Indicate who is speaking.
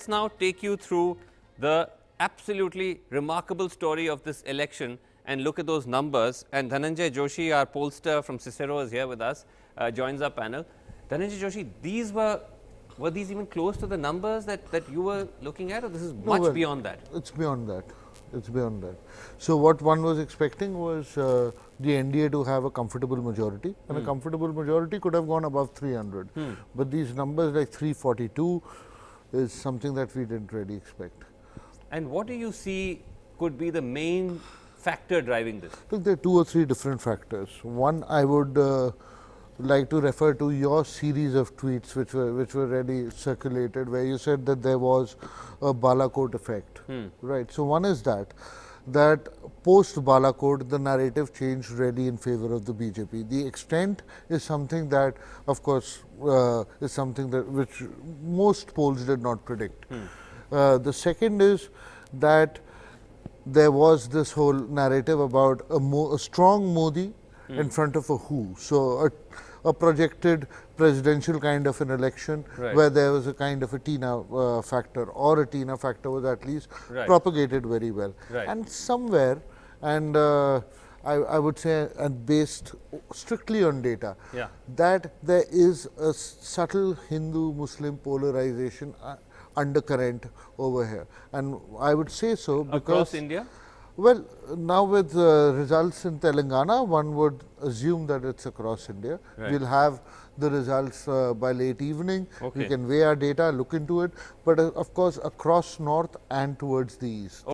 Speaker 1: let's now take you through the absolutely remarkable story of this election and look at those numbers. And Dhananjay Joshi, our pollster from Cicero, is here with us, joins our panel. Dhananjay Joshi, were these even close to the numbers that you were looking at, or this is much beyond that?
Speaker 2: It's beyond that. It's beyond that. So what one was expecting was the NDA to have a comfortable majority, and a comfortable majority could have gone above 300. But these numbers like 342 is something that we didn't really expect.
Speaker 1: And what do you see could be the main factor driving this?
Speaker 2: Look, there are 2 or 3 different factors. One, I would like to refer to your series of tweets which were really circulated, where you said that there was a Balakot effect, right? So one is that post Balakot the narrative changed really in favor of the BJP. The extent is something that, of course, is something that which most polls did not predict. The second is that there was this whole narrative about a strong Modi in front of a who. So a projected presidential kind of an election, where there was a kind of a Tina factor, or a Tina factor was at least propagated very well. And somewhere, and I would say, and based strictly on data, that there is a subtle Hindu-Muslim polarization undercurrent over here. And I would say so because…
Speaker 1: Across India?
Speaker 2: Well, now with results in Telangana, one would assume that it's across India. We'll have the results by late evening. We can weigh our data, look into it, but of course across north and towards the east.